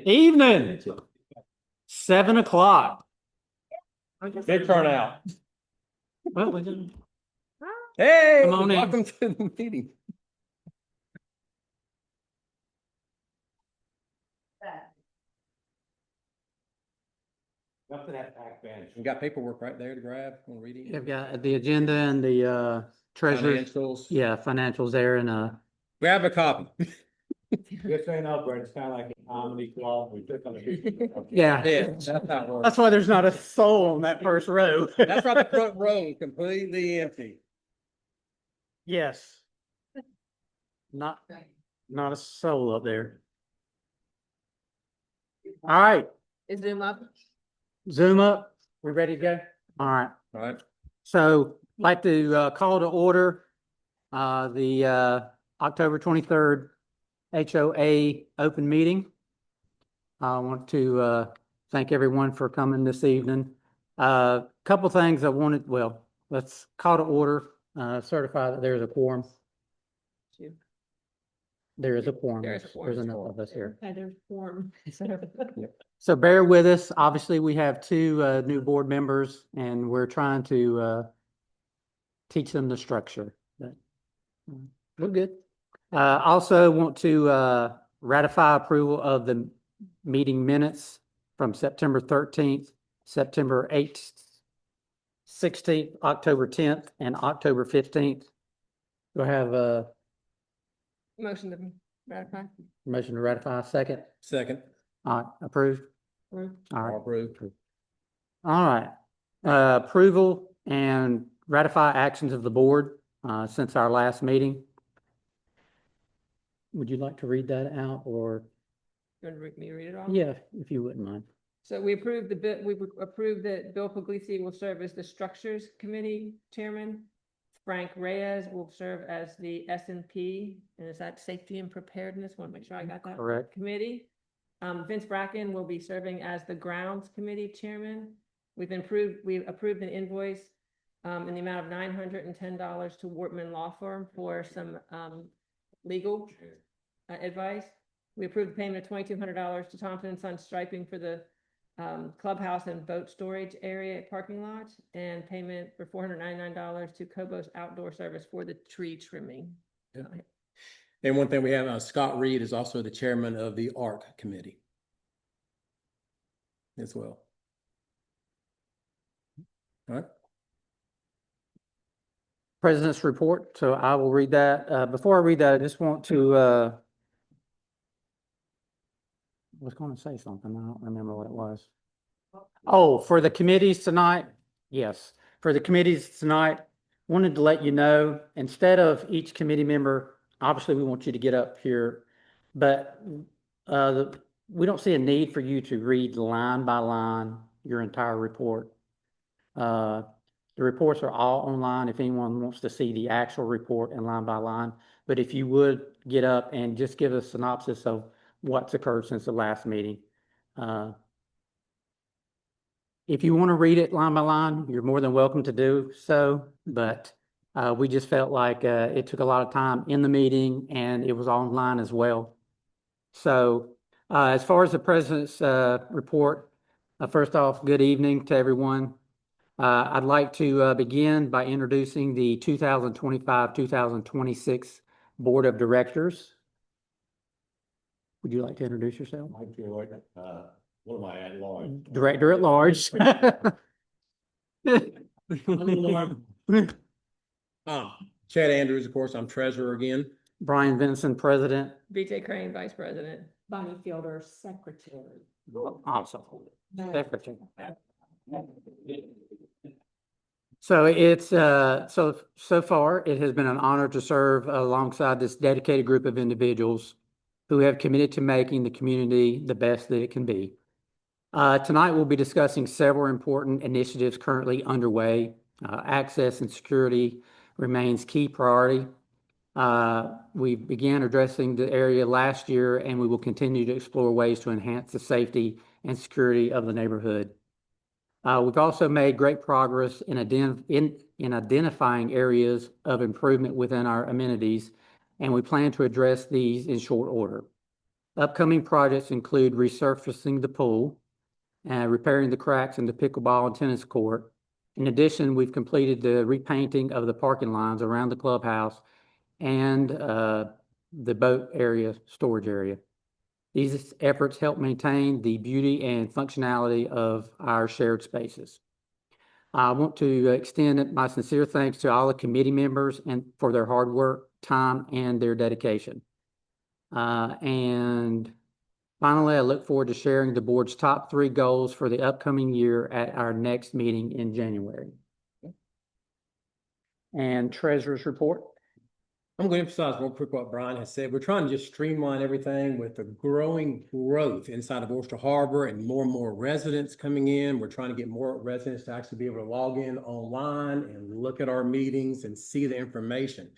Evening. 7 o'clock. Big turnout. Well, we didn't. Hey, Come on in. welcome to the meeting. Up to that back bench. We got paperwork right there to grab. Want to read it? You've got the agenda and the treasurer. Financials. Yeah, financials there and Grab a copy. Just so you know, Brett, it's kind of like a comedy club. We took on the big. yeah. That's how it works. That's why there's not a soul on that first row. That's right. The front row completely empty. Yes. Not a soul up there. All right. Is Zoom up? Zoom up. We ready to go? All right. All right. So I'd like to call to order the October 23rd HOA open meeting. I want to thank everyone for coming this evening. Couple things I wanted, well, let's call to order, certify that there's a quorum. There is a quorum. There is a quorum. There's enough of us here. There's form. So bear with us. Obviously, we have two new board members and we're trying to teach them the structure. But we're good. Also want to ratify approval of the meeting minutes from September 13th, September 8th, 16th, October 10th, and October 15th. Do I have a Motion to ratify. motion to ratify? Second? Second. All right, approved? Approved. All right. All approved. All right. Approval and ratify actions of the board since our last meeting. Would you like to read that out or? You want me to read it off? Yeah, if you wouldn't mind. So we approved we approved that Bill Puglisi will serve as the Structures Committee Chairman. Frank Reyes will serve as the S&P, and is that Safety and Preparedness? Want to make sure I got that. Correct. Committee. Vince Bracken will be serving as the Grounds Committee Chairman. We've approved an invoice in the amount of $910 to Wortman Law Firm for some legal advice. We approved the payment of $2,200 to Thompson & Son Striping for the clubhouse and boat storage area parking lot, and payment for $499 to Cobos Outdoor Service for the tree trimming. Yeah. And one thing we have, Scott Reed is also the chairman of the ARC committee as well. All right. President's report. So I will read that. Before I read that, I just want to, I was going to say something. I don't remember what it was. Oh, for the committees tonight. Yes. For the committees tonight, wanted to let you know, instead of each committee member, obviously we want you to get up here, but we don't see a need for you to read line by line your entire report. The reports are all online if anyone wants to see the actual report and line by line. But if you would get up and just give a synopsis of what's occurred since the last meeting. If you want to read it line by line, you're more than welcome to do so. But we just felt like it took a lot of time in the meeting and it was online as well. So as far as the president's report, first off, good evening to everyone. I'd like to begin by introducing the 2025-2026 Board of Directors. Would you like to introduce yourself? I feel like, what am I at large? Director at large. Chad Andrews, of course, I'm treasurer again. Brian Vincent, President. BJ Crane, Vice President. Bonnie Fielder, Secretary. Awesome. Secretary. So it's so far it has been an honor to serve alongside this dedicated group of individuals who have committed to making the community the best that it can be. Tonight we'll be discussing several important initiatives currently underway. Access and security remains key priority. We began addressing the area last year, and we will continue to explore ways to enhance the safety and security of the neighborhood. We've also made great progress in identifying areas of improvement within our amenities, and we plan to address these in short order. Upcoming projects include resurfacing the pool and repairing the cracks in the pickleball and tennis court. In addition, we've completed the repainting of the parking lines around the clubhouse and the boat area, storage area. These efforts help maintain the beauty and functionality of our shared spaces. I want to extend my sincere thanks to all the committee members and for their hard work, time, and their dedication. And finally, I look forward to sharing the board's top 3 goals for the upcoming year at our next meeting in January. And treasurer's report. I'm going to emphasize real quick what Brian has said. We're trying to just streamline everything with the growing growth inside of Oyster Harbour and more residents coming in. We're trying to get more residents to actually be able to log in online and look at our meetings and see the information.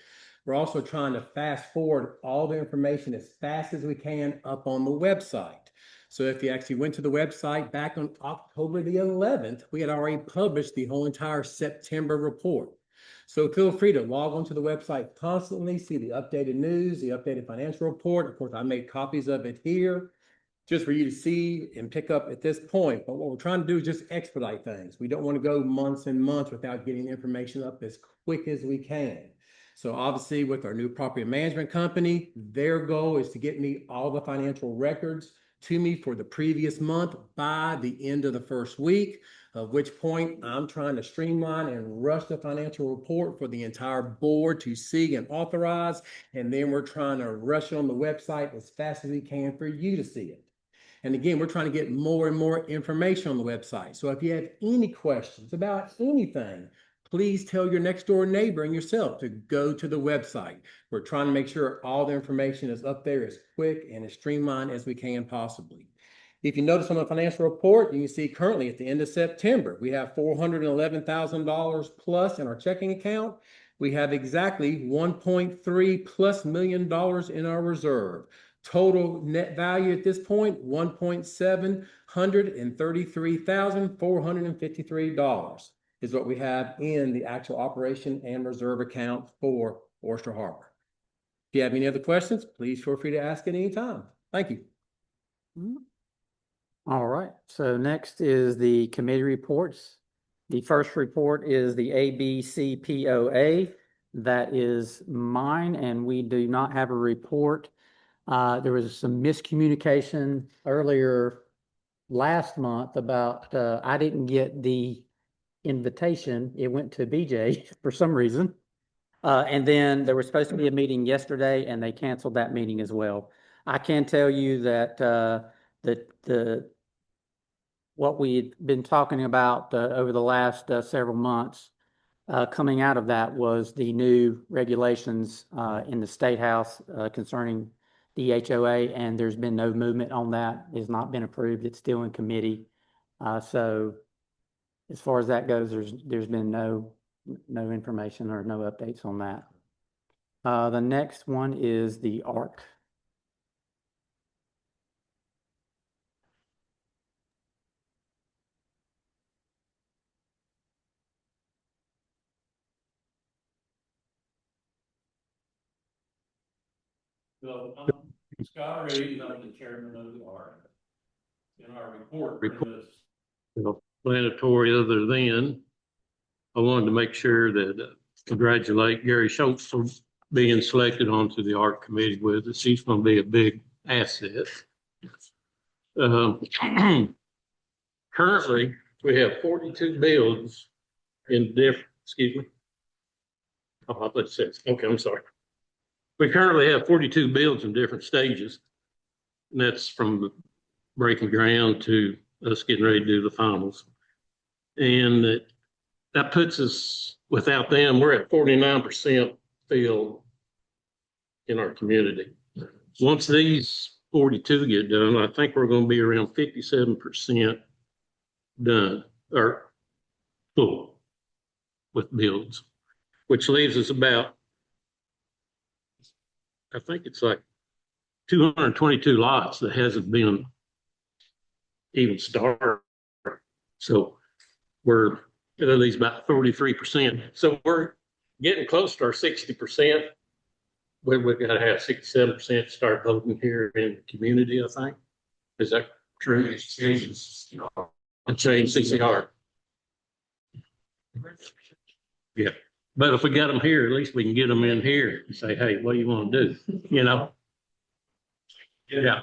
We're also trying to fast forward all the information as fast as we can up on the website. So if you actually went to the website back on October the 11th, we had already published the whole entire September report. So feel free to log onto the website constantly, see the updated news, the updated financial report. Of course, I made copies of it here just for you to see and pick up at this point. But what we're trying to do is just expedite things. We don't want to go months and months without getting information up as quick as we can. So obviously with our new property management company, their goal is to get me all the financial records to me for the previous month by the end of the first week, at which point I'm trying to streamline and rush the financial report for the entire board to see and authorize. And then we're trying to rush it on the website as fast as we can for you to see it. And again, we're trying to get more and more information on the website. So if you have any questions about anything, please tell your next door neighbor and yourself to go to the website. We're trying to make sure all the information is up there as quick and as streamlined as we can possibly. If you notice on the financial report, you can see currently at the end of September, we have $411,000 plus in our checking account. We have exactly $1.3 plus million in our reserve. Total net value at this point, $1,733,453 is what we have in the actual operation and reserve account for Oyster Harbour. If you have any other questions, please feel free to ask at any time. Thank you. All right, so next is the committee reports. The first report is the ABCPOA. That is mine, and we do not have a report. There was some miscommunication earlier last month about I didn't get the invitation. It went to BJ for some reason. And then there was supposed to be a meeting yesterday, and they canceled that meeting as well. I can tell you that what we've been talking about over the last several months coming out of that was the new regulations in the State House concerning the HOA, and there's been no movement on that. It's not been approved. It's still in committee. So as far as that goes, there's been no information or no updates on that. The next one is the ARC. So I'm Scott Reed, I'm the chairman of the ARC. In our report. Explanatory other than I wanted to make sure that congratulate Gary Schultz for being selected onto the ARC committee with us. He's going to be a big asset. Currently, we have 42 bills in different, excuse me. Oh, I thought it says, okay, I'm sorry. We currently have 42 bills in different stages. And that's from breaking ground to us getting ready to do the finals. And that puts us, without them, we're at 49% filled in our community. Once these 42 get done, I think we're going to be around 57% done or full with builds, which leaves us about, I think it's like 222 lots that hasn't been even started. So we're at least about 33%. So we're getting close to our 60%. we've got to have 67% start voting here in the community, I think. Is that true? And change CCR. Yeah, but if we got them here, at least we can get them in here and say, hey, what do you want to do? You know? Yeah.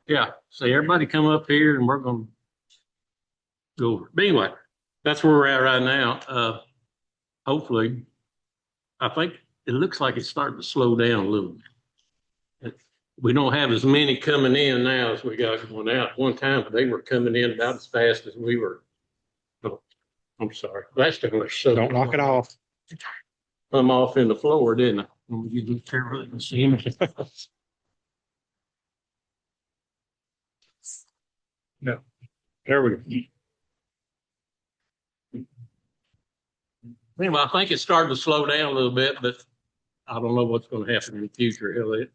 Yeah, so everybody come up here and we're gonna go over. But anyway, that's where we're at right now. Hopefully, I think it looks like it's starting to slow down a little bit. We don't have as many coming in now as we got going out. One time they were coming in about as fast as we were. Oh, I'm sorry. That's too much. So Don't knock it off. I'm off in the floor, didn't I? You can really see me. No. There we go. Anyway, I think it's starting to slow down a little bit, but I don't know what's going to happen in the future.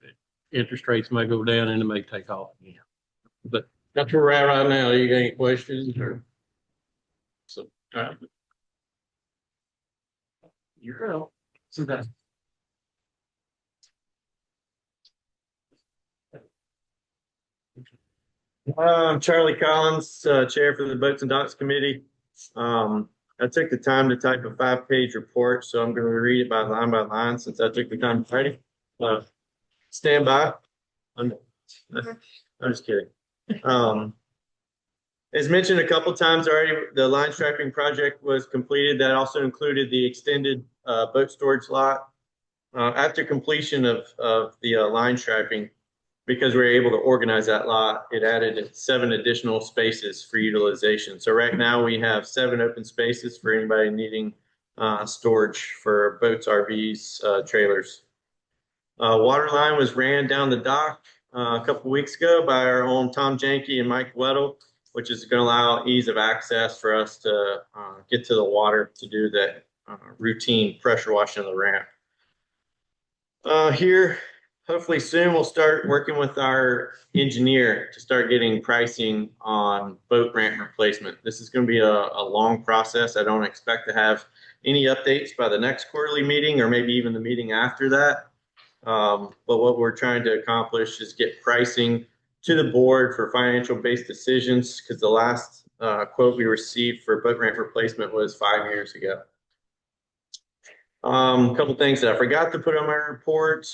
Interest rates may go down and it may take off again. But that's where we're at right now. You got any questions or? So, all right. You're out. So that's. I'm Charlie Collins, Chair for the Boats and Docks Committee. I took the time to type a 5-page report, so I'm going to read it by line since I took the time to write it. Stand by. I'm just kidding. As mentioned a couple times already, the line striping project was completed. That also included the extended boat storage lot. After completion of the line striping, because we were able to organize that lot, it added 7 additional spaces for utilization. So right now we have 7 open spaces for anybody needing storage for boats, RVs, trailers. Water line was ran down the dock a couple weeks ago by our own Tom Janke and Mike Weddle, which is going to allow ease of access for us to get to the water to do the routine pressure washing of the ramp. Here, hopefully soon we'll start working with our engineer to start getting pricing on boat ramp replacement. This is going to be a long process. I don't expect to have any updates by the next quarterly meeting or maybe even the meeting after that. But what we're trying to accomplish is get pricing to the board for financial based decisions, because the last quote we received for boat ramp replacement was 5 years ago. A couple things that I forgot to put on my report.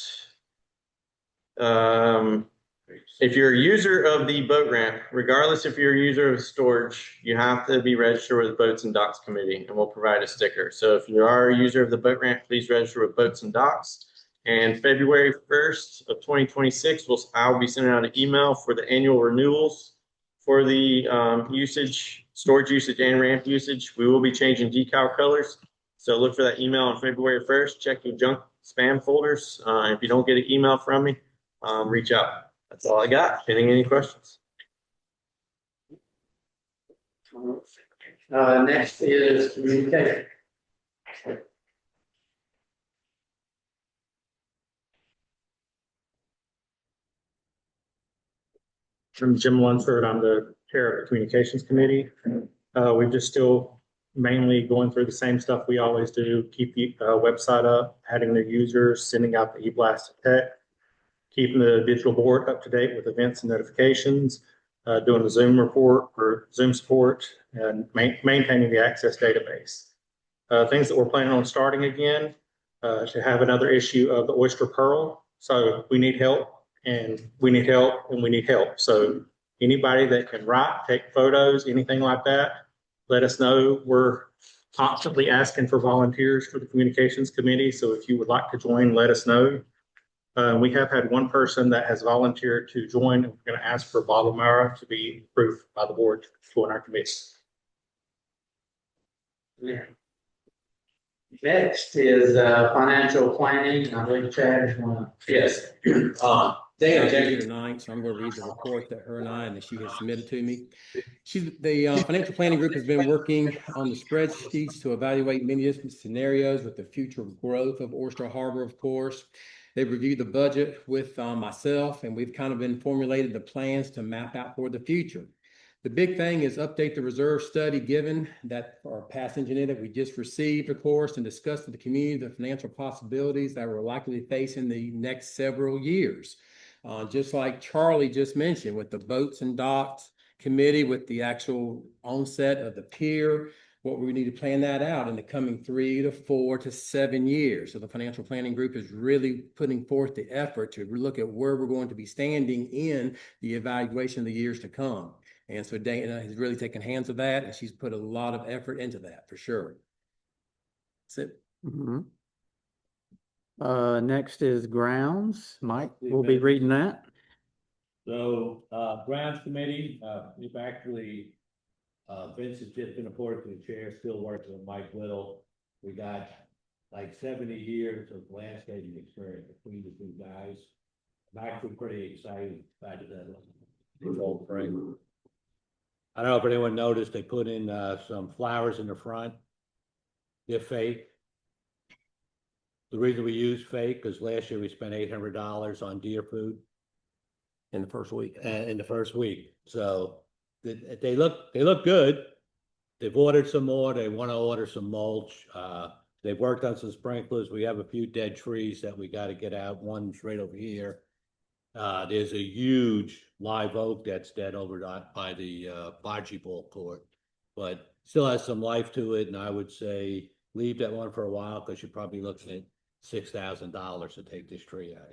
If you're a user of the boat ramp, regardless if you're a user of storage, you have to be registered with the Boats and Docks Committee, and we'll provide a sticker. So if you are a user of the boat ramp, please register with Boats and Docks. And February 1st of 2026, I'll be sending out an email for the annual renewals for the storage usage and ramp usage. We will be changing decal colors. So look for that email on February 1st. Check your junk spam folders. If you don't get an email from me, reach out. That's all I got. Any questions? Next is communication. I'm Jim Lunsford. I'm the chair of the communications committee. We're just still mainly going through the same stuff we always do. Keep the website up, adding new users, sending out the e-blast tech, keeping the digital board up to date with events and notifications, doing the Zoom report or Zoom support, and maintaining the access database. Things that we're planning on starting again, to have another issue of the Oyster Pearl. So we need help. And we need help, and we need help. So anybody that can write, take photos, anything like that, let us know. We're constantly asking for volunteers for the communications committee. So if you would like to join, let us know. We have had one person that has volunteered to join. We're going to ask for Bob O'Mara to be approved by the board to join our committee. Yeah. Next is financial planning. I believe Chad is one. Yes. Day on January 9th, so I'm going to read the report that her and I and that she has submitted to me. The financial planning group has been working on the spreadsheets to evaluate many different scenarios with the future growth of Oyster Harbour, of course. They've reviewed the budget with myself, and we've kind of been formulated the plans to map out for the future. The big thing is update the reserve study given that our past engineer that we just received, of course, and discussed with the community the financial possibilities that we're likely to face in the next several years. Just like Charlie just mentioned with the boats and docks committee, with the actual onset of the pier, what we need to plan that out in the coming 3 to 4 to 7 years. So the financial planning group is really putting forth the effort to look at where we're going to be standing in the evaluation of the years to come. And so Dana has really taken hands of that, and she's put a lot of effort into that for sure. That's it. Mhm. Next is grounds. Mike will be reading that. So, grounds committee, we've actually, Vince has just been appointed to the chair, still working with Mike Little. We got like 70 years of landscaping experience between the two guys. I'm actually pretty excited about that whole thing. I don't know if anyone noticed, they put in some flowers in the front. They're fake. The reason we use fake, because last year we spent $800 on deer food. In the first week. In the first week. So they look good. They've ordered some more. They want to order some mulch. They've worked on some sprinklers. We have a few dead trees that we got to get out. One's right over here. There's a huge live oak that's dead over by the bocce ball court, but still has some life to it. And I would say leave that one for a while, because you're probably looking at $6,000 to take this tree out.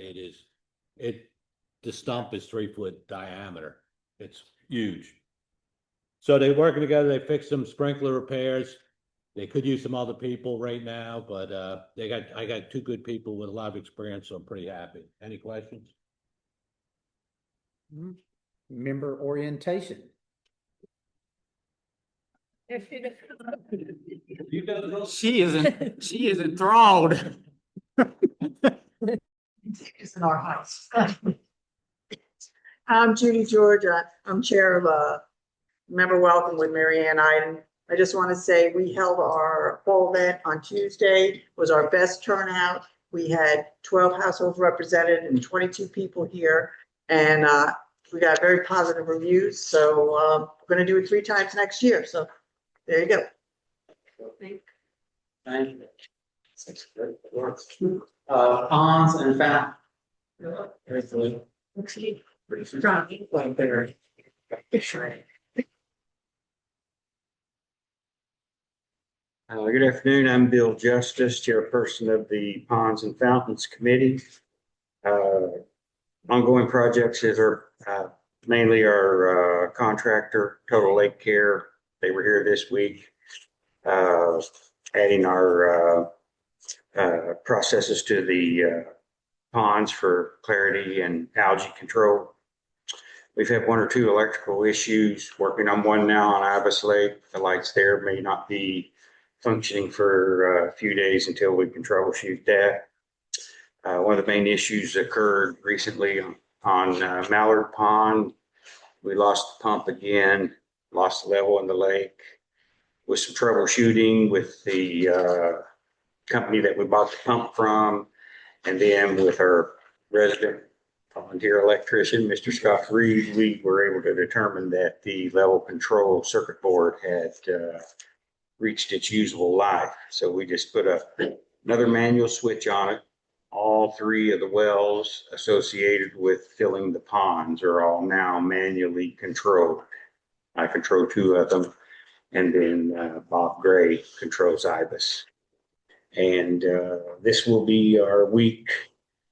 The stump is 3-foot diameter. It's huge. So they're working together. They fixed some sprinkler repairs. They could use some other people right now, but I got 2 good people with a lot of experience, so I'm pretty happy. Any questions? Member orientation. She is enthralled. It's in our house. I'm Judy George. I'm chair of member welcome with Mary Ann Iden. I just want to say we held our fall event on Tuesday. Was our best turnout. We had 12 households represented and 22 people here, and we got very positive reviews. So we're going to do it 3 times next year. So there you go. Thank you. Ponds and fountains. Good afternoon. I'm Bill Justice, chairperson of the Ponds and Fountains Committee. Ongoing projects is mainly our contractor, Total Lake Care. They were here this week, adding our processes to the ponds for clarity and algae control. We've had 1 or 2 electrical issues, working on one now on Ibis Lake. The lights there may not be functioning for a few days until we can troubleshoot that. One of the main issues occurred recently on Mallard Pond. We lost the pump again, lost the level in the lake. With some troubleshooting with the company that we bought the pump from, and then with our resident volunteer electrician, Mr. Scott Reed, we were able to determine that the level control circuit board had reached its usable life. So we just put another manual switch on it. All 3 of the wells associated with filling the ponds are all now manually controlled. I control 2 of them, and then Bob Gray controls Ibis. And this will be our week.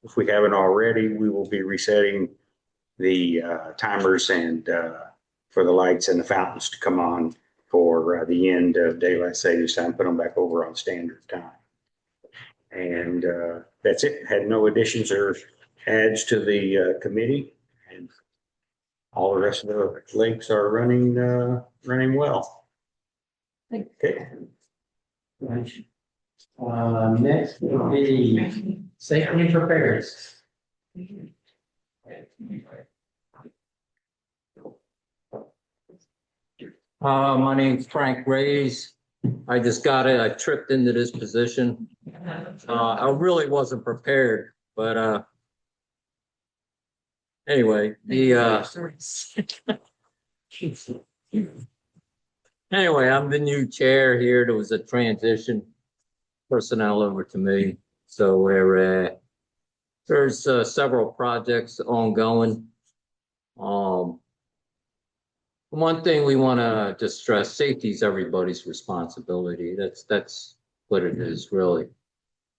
If we haven't already, we will be resetting the timers and for the lights and the fountains to come on for the end of daylight savings time, put them back over on standard time. And that's it. Had no additions or adds to the committee, and all the rest of the lakes are running well. Okay. Next will be safety and preparedness. My name's Frank Reyes. I just got it. I tripped into this position. I really wasn't prepared, but anyway, Anyway, I'm the new chair here. There was a transition personnel over to me. So there's several projects ongoing. One thing we want to just stress, safety is everybody's responsibility. That's what it is really.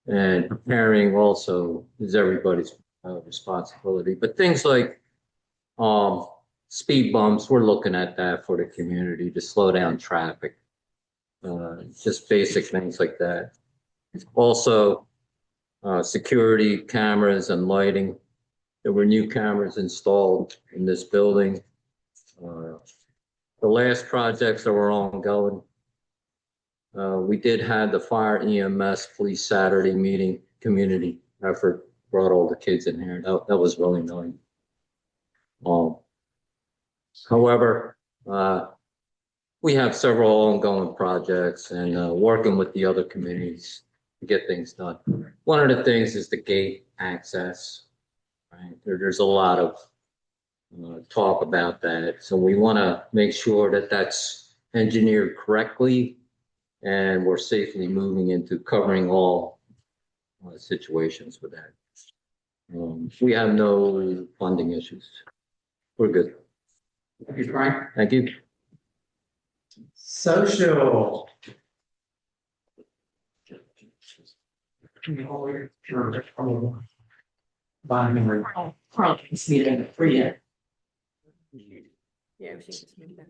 And preparing also is everybody's responsibility. But things like um, speed bumps, we're looking at that for the community to slow down traffic. Just basic things like that. Also, security cameras and lighting. There were new cameras installed in this building. The last projects that were ongoing, we did have the fire EMS police Saturday meeting, community effort, brought all the kids in here. That was really nice. However, we have several ongoing projects and working with the other communities to get things done. One of the things is the gate access. Right? There's a lot of talk about that. So we want to make sure that that's engineered correctly and we're safely moving into covering all situations with that. We have no funding issues. We're good. Thank you, Frank. Thank you. Social. Yeah, we should just move that.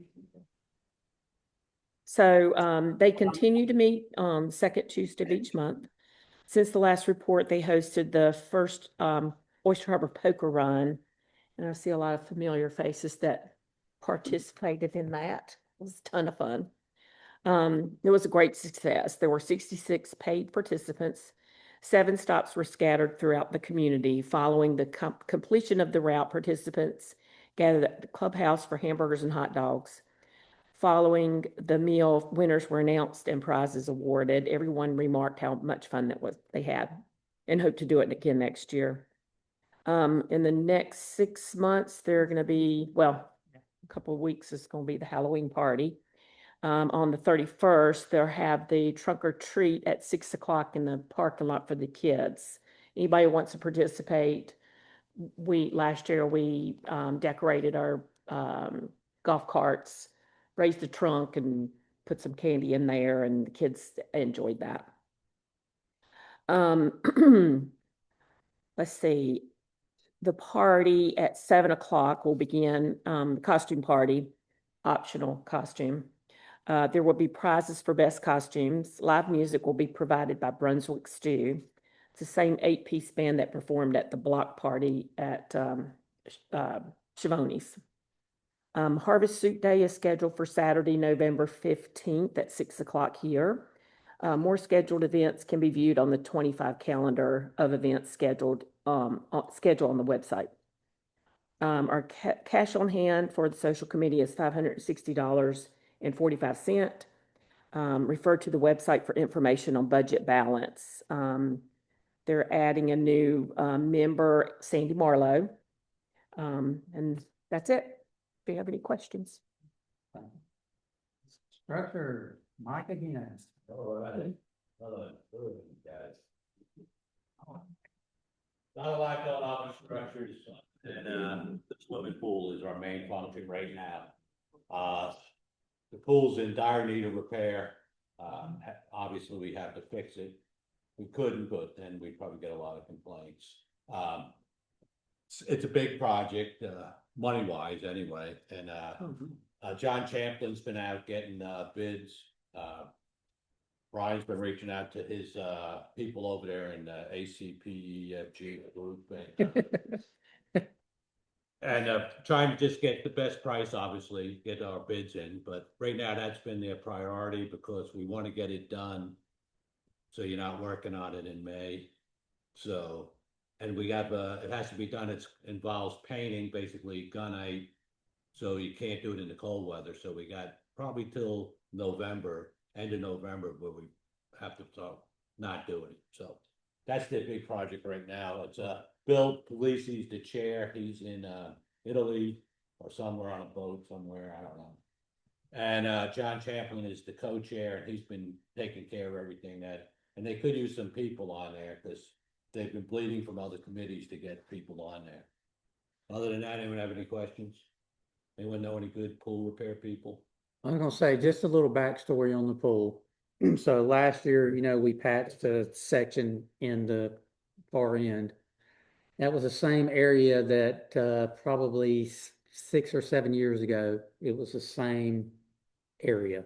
So they continue to meet second Tuesday of each month. Since the last report, they hosted the first Oyster Harbour Poker Run. And I see a lot of familiar faces that participated in that. It was a ton of fun. It was a great success. There were 66 paid participants. 7 stops were scattered throughout the community. Following the completion of the route, participants gathered at the clubhouse for hamburgers and hot dogs. Following the meal, winners were announced and prizes awarded. Everyone remarked how much fun they had and hope to do it again next year. In the next 6 months, they're going to be, well, a couple of weeks is going to be the Halloween party. On the 31st, they'll have the trunk or treat at 6 o'clock in the parking lot for the kids. Anybody who wants to participate, last year we decorated our golf carts, raised the trunk and put some candy in there, and the kids enjoyed that. Let's see. The party at 7 o'clock will begin, the costume party, optional costume. There will be prizes for best costumes. Live music will be provided by Brunswick Stew. It's the same 8-piece band that performed at the block party at Schiavone's. Harvest Soup Day is scheduled for Saturday, November 15th at 6 o'clock here. More scheduled events can be viewed on the 25 calendar of events scheduled on the website. Our cash on hand for the social committee is $560.45. Refer to the website for information on budget balance. They're adding a new member, Sandy Marlowe. And that's it. Do you have any questions? Structure, Mike again. All right. Hello, guys. Not a lot going on with structures, and the swimming pool is our main function right now. The pool's in dire need of repair. Obviously, we have to fix it. We couldn't, but then we'd probably get a lot of complaints. It's a big project, money-wise anyway, and John Champlin's been out getting bids. Brian's been reaching out to his people over there in the ACPEFG group and trying to just get the best price, obviously, get our bids in. But right now, that's been their priority because we want to get it done so you're not working on it in May. So, and we have it has to be done. It involves painting, basically gunite, so you can't do it in the cold weather. So we got probably till November. End of November, where we have to start not doing it. So that's the big project right now. It's Bill Polisi's the chair. He's in Italy or somewhere on a boat somewhere. I don't know. And John Champlin is the co-chair, and he's been taking care of everything and they could use some people on there, because they've been bleeding from other committees to get people on there. Other than that, anyone have any questions? Anyone know any good pool repair people? I was gonna say, just a little backstory on the pool. So last year, we patched a section in the far end. That was the same area that probably 6 or 7 years ago, it was the same area.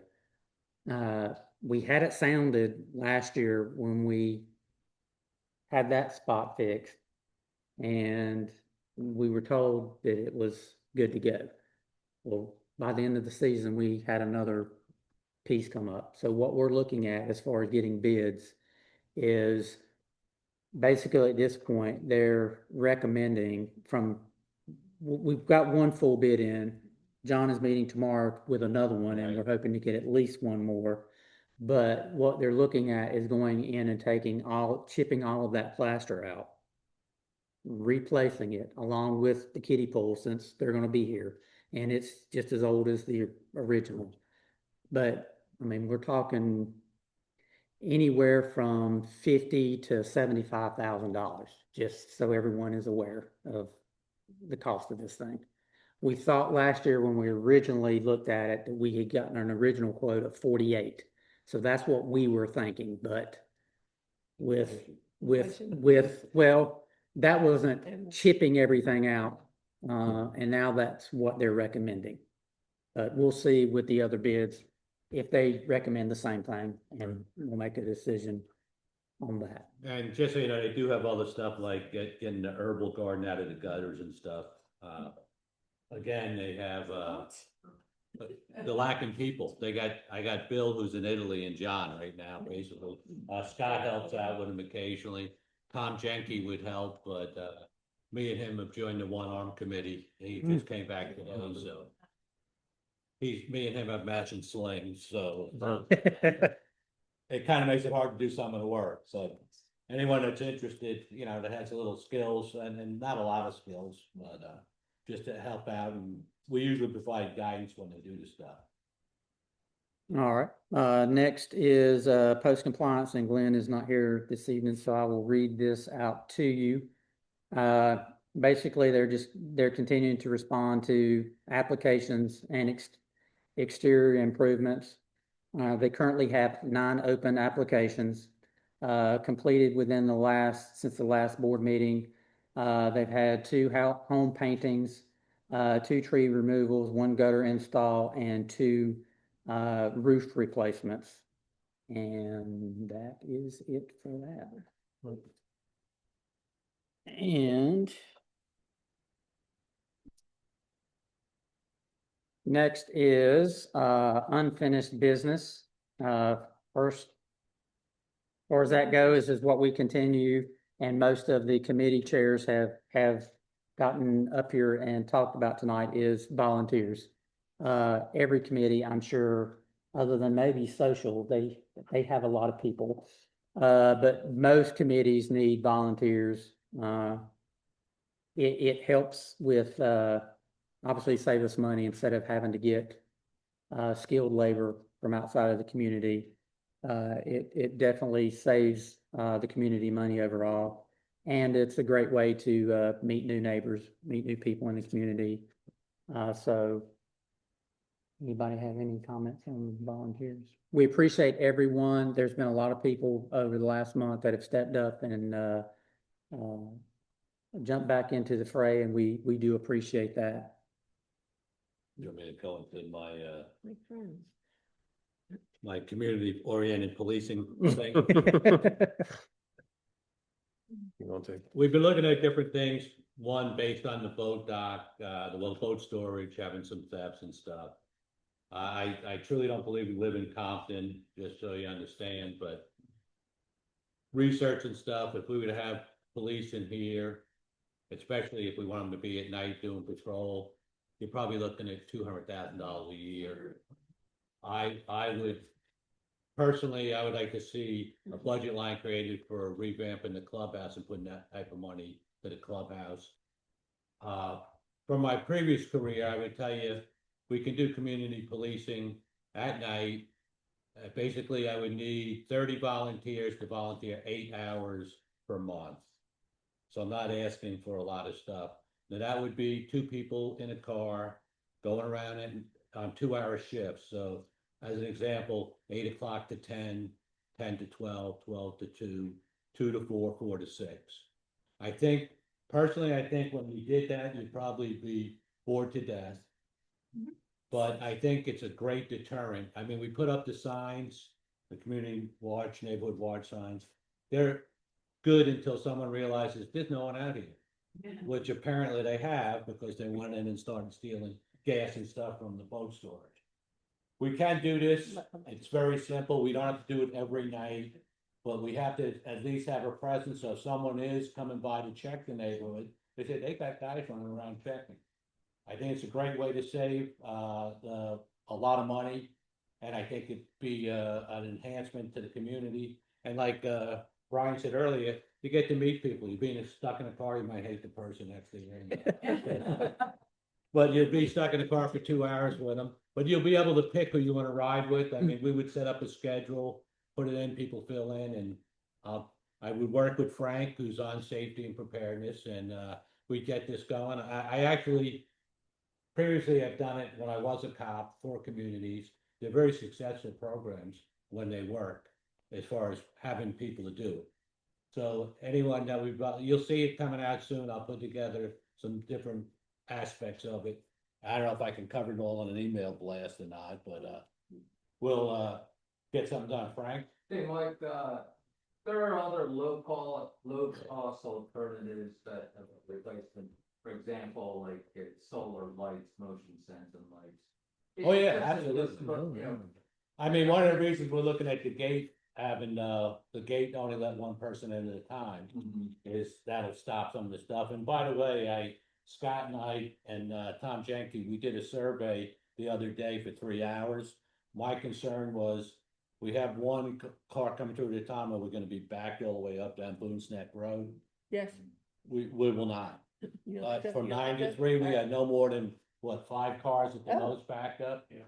We had it sounded last year when we had that spot fixed, and we were told that it was good to go. Well, by the end of the season, we had another piece come up. So what we're looking at as far as getting bids is basically at this point, they're recommending we've got one full bid in. John is meeting tomorrow with another one, and we're hoping to get at least one more. But what they're looking at is going in and chipping all of that plaster out, replacing it along with the kiddie pool, since they're gonna be here. And it's just as old as the original. But, I mean, we're talking anywhere from $50,000 to $75,000, just so everyone is aware of the cost of this thing. We thought last year when we originally looked at it that we had gotten an original quote of 48. So that's what we were thinking, but well, that wasn't chipping everything out. And now that's what they're recommending. But we'll see with the other bids if they recommend the same thing, and we'll make a decision on that. And just so you know, they do have other stuff like getting the herbal garden out of the gutters and stuff. Again, they have the lacking people. I got Bill, who's in Italy, and John right now, basically. Scott helps out with him occasionally. Tom Jenke would help, but me and him have joined the one arm committee. He just came back today, so me and him have matching slings, so it kind of makes it hard to do some of the work. So anyone that's interested, that has a little skills and not a lot of skills, but just to help out, and we usually provide guidance when they do the stuff. All right. Next is post compliance, and Glenn is not here this evening, so I will read this out to you. Basically, they're continuing to respond to applications and exterior improvements. They currently have 9 open applications completed since the last board meeting. They've had 2 home paintings, 2 tree removals, 1 gutter install, and 2 roof replacements. And that is it for that. And next is unfinished business. First, as far as that goes, is what we continue, and most of the committee chairs have gotten up here and talked about tonight, is volunteers. Every committee, I'm sure, other than maybe social, they have a lot of people. But most committees need volunteers. It helps with obviously save us money instead of having to get skilled labor from outside of the community. It definitely saves the community money overall, and it's a great way to meet new neighbors, meet new people in the community. So anybody have any comments on volunteers? We appreciate everyone. There's been a lot of people over the last month that have stepped up and jumped back into the fray, and we do appreciate that. You want me to go into my friends. my community oriented policing thing? You want to? We've been looking at different things. One, based on the boat dock, the boat storage, having some thefts and stuff. I truly don't believe we live in Compton, just so you understand, but research and stuff, if we were to have police in here, especially if we want them to be at night doing patrol, you're probably looking at $200,000 a year. I would personally, I would like to see a budget line created for revamping the clubhouse and putting that type of money to the clubhouse. From my previous career, I would tell you, we can do community policing at night. Basically, I would need 30 volunteers to volunteer 8 hours per month. So I'm not asking for a lot of stuff. Now that would be 2 people in a car going around on 2 hour shifts. So as an example, 8 o'clock to 10, 10 to 12, 12 to 2, 2 to 4, 4 to 6. I think, personally, I think when we did that, you'd probably be bored to death. But I think it's a great deterrent. I mean, we put up the signs, the community watch, neighborhood watch signs. They're good until someone realizes there's no one out here, which apparently they have because they went in and started stealing gas and stuff from the boat storage. We can do this. It's very simple. We don't have to do it every night, but we have to at least have a presence. So if someone is coming by to check the neighborhood, they say they got guys running around checking. I think it's a great way to save a lot of money, and I think it'd be an enhancement to the community. And like Brian said earlier, you get to meet people. You're being stuck in a car, you might hate the person next to you. But you'll be stuck in a car for 2 hours with them. But you'll be able to pick who you want to ride with. I mean, we would set up a schedule, put it in, people fill in, and I would work with Frank, who's on safety and preparedness, and we'd get this going. I actually previously have done it when I was a cop for communities. They're very successful programs when they work, as far as having people to do it. So anyone that we've got, you'll see it coming out soon. I'll put together some different aspects of it. I don't know if I can cover it all in an email blast or not, but we'll get something done. Frank? Hey, Mike, there are other low cost alternatives that have replaced them. For example, like solar lights, motion sensing lights. Oh, yeah, absolutely. I mean, one of the reasons we're looking at the gate, having the gate only let one person in at a time, is that'll stop some of the stuff. And by the way, Scott and I and Tom Jenke, we did a survey the other day for 3 hours. My concern was we have one car coming through at a time, and we're gonna be backed all the way up down Boone's Neck Road. Yes. We will not. From 9 to 3, we had no more than, what, 5 cars at the most backed up? Yeah.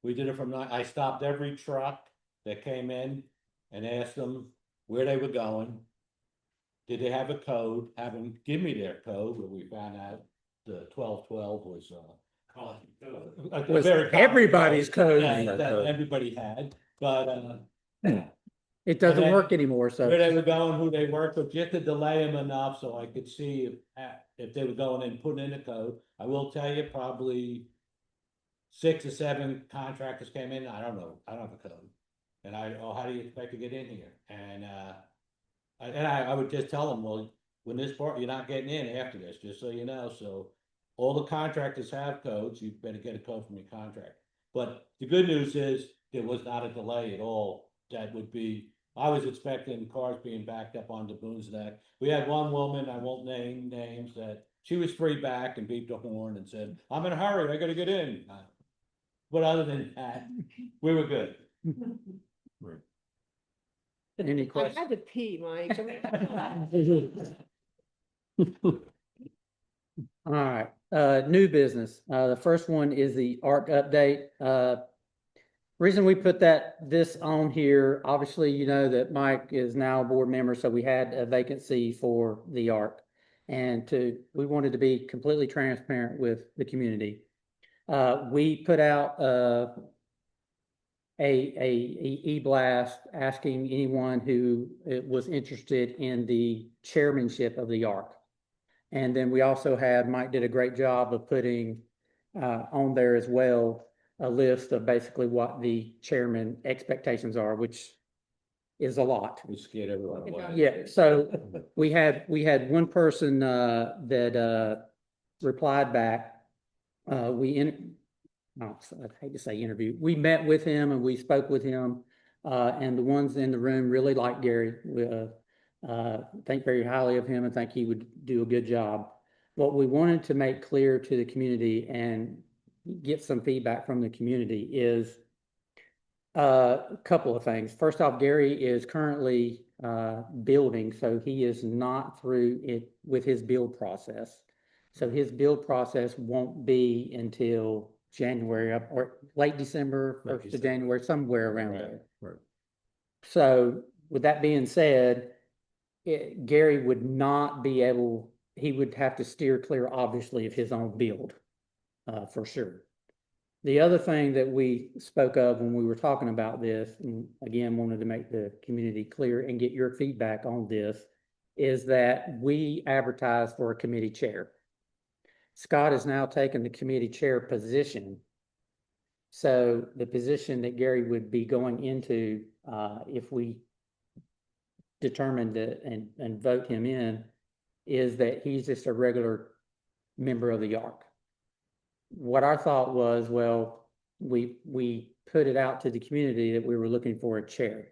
We did it from 9, I stopped every truck that came in and asked them where they were going. Did they have a code? Have them give me their code, but we found out the 1212 was everybody's code. that everybody had, but It doesn't then- work anymore, so. where they were going, who they worked with, just to delay them enough so I could see if they were going and putting in a code. I will tell you, probably 6 or 7 contractors came in. I don't know. I don't have a code. And how do you expect to get in here? And I would just tell them, well, when this part, you're not getting in after this, just so you know. So all the contractors have codes. You better get a code from your contractor. But the good news is there was not a delay at all. That would be, I was expecting cars being backed up onto Boone's Neck. We had one woman, I won't name names, that she was free back and beeped a horn and said, I'm in a hurry, I gotta get in. But other than that, we were good. Any I questions? had to pee, Mike. All right, new business. The first one is the ARC update. Reason we put this on here, obviously, you know that Mike is now a board member, so we had a vacancy for the ARC. And we wanted to be completely transparent with the community. We put out a e-blast asking anyone who was interested in the chairmanship of the ARC. And then we also had, Mike did a great job of putting on there as well a list of basically what the chairman expectations are, which is a lot. We scared everyone away. Yeah, so we had one person that replied back. I hate to say interview. We met with him and we spoke with him, and the ones in the room really liked Gary. We think very highly of him and think he would do a good job. What we wanted to make clear to the community and get some feedback from the community is a couple of things. First off, Gary is currently building, so he is not through it with his build process. So his build process won't be until January up or late December, Late 1st of December. January, somewhere around Right. there. Right. So with that being said, Gary would not be able, he would have to steer clear, obviously, of his own build, for sure. The other thing that we spoke of when we were talking about this, and again, wanted to make the community clear and get your feedback on this, is that we advertise for a committee chair. Scott has now taken the committee chair position. So the position that Gary would be going into, if we determined and vote him in, is that he's just a regular member of the ARC. What our thought was, well, we put it out to the community that we were looking for a chair.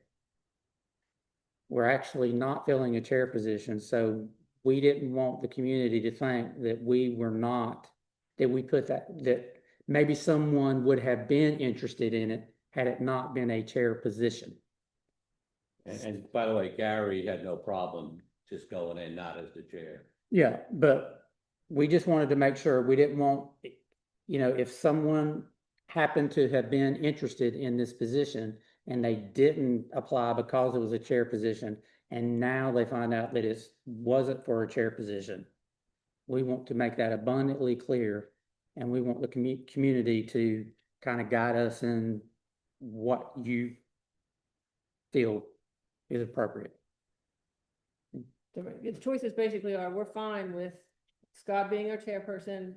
We're actually not filling a chair position, so we didn't want the community to think that we were not, that we put that maybe someone would have been interested in it had it not been a chair position. And by the way, Gary had no problem just going in, not as the chair. Yeah, but we just wanted to make sure we didn't want, if someone happened to have been interested in this position and they didn't apply because it was a chair position, and now they find out that it wasn't for a chair position, we want to make that abundantly clear, and we want the community to kind of guide us in what you feel is appropriate. The choices basically are, we're fine with Scott being our chairperson,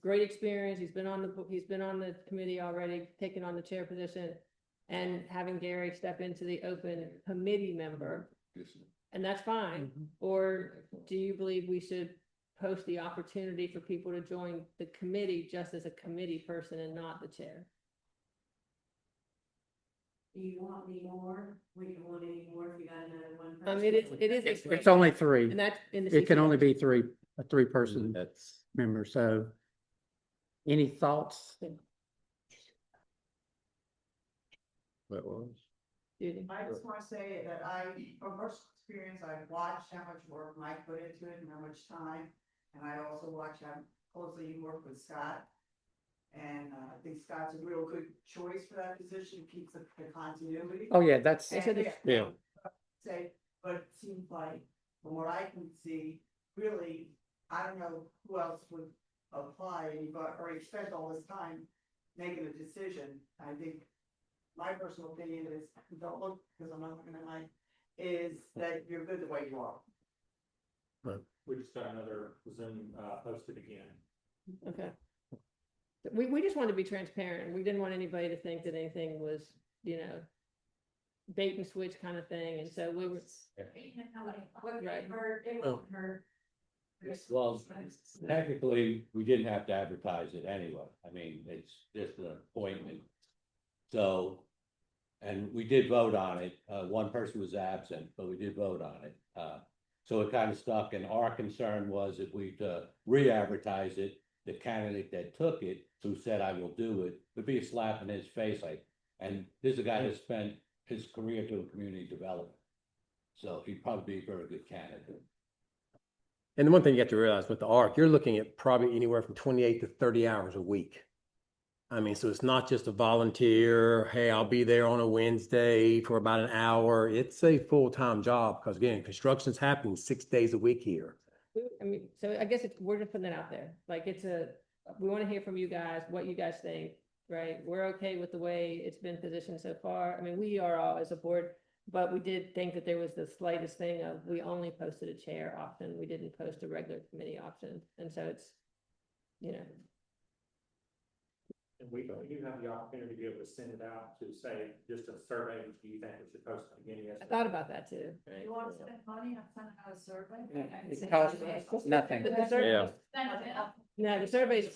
great experience. He's been on the committee already, taking on the chair position, and having Gary step into the open committee member. And that's fine. Or do you believe we should post the opportunity for people to join the committee just as a committee person and not the chair? Do you want any more? We can want any more if you got another one. I mean, it is. It's only three. And that's in the. It can CCO. only be a three-person That's. member, so any thoughts? What was? Judy? I just want to say that from personal experience, I've watched how much work Mike put into it and how much time. And I also watch how closely you work with Scott. And I think Scott's a real good choice for that position, keeps the continuity. Oh, yeah, that's, Yeah. But it seems like, from what I can see, really, I don't know who else would apply, and you've already spent all this time making a decision. I think my personal opinion is, don't look, because I'm not looking at mine, is that you're good the way you are. We just got another Zoom posted again. Okay. We just wanted to be transparent. We didn't want anybody to think that anything was, bait and switch kind of thing. And so we were. Right. Well, technically, we didn't have to advertise it anyway. I mean, it's just an appointment. So, and we did vote on it. One person was absent, but we did vote on it. So it kind of stuck, and our concern was if we re-advertise it, the candidate that took it, who said, I will do it, would be a slap in his face. And this is a guy that spent his career doing community development. So he'd probably be a very good candidate. And the one thing you have to realize with the ARC, you're looking at probably anywhere from 28 to 30 hours a week. I mean, so it's not just a volunteer, hey, I'll be there on a Wednesday for about an hour. It's a full-time job because again, construction's happening 6 days a week here. I mean, so I guess we're just putting it out there. Like we want to hear from you guys, what you guys think, right? We're okay with the way it's been positioned so far. I mean, we are all as a board, but we did think that there was the slightest thing of, we only posted a chair option. We didn't post a regular committee option. And so it's, And we do have the opportunity to be able to send it out to say, just a survey, do you think we should post at the beginning? I thought about that too. Right? You want to spend money on sending out a survey? it costs nothing. The survey- Yeah. No, the survey's.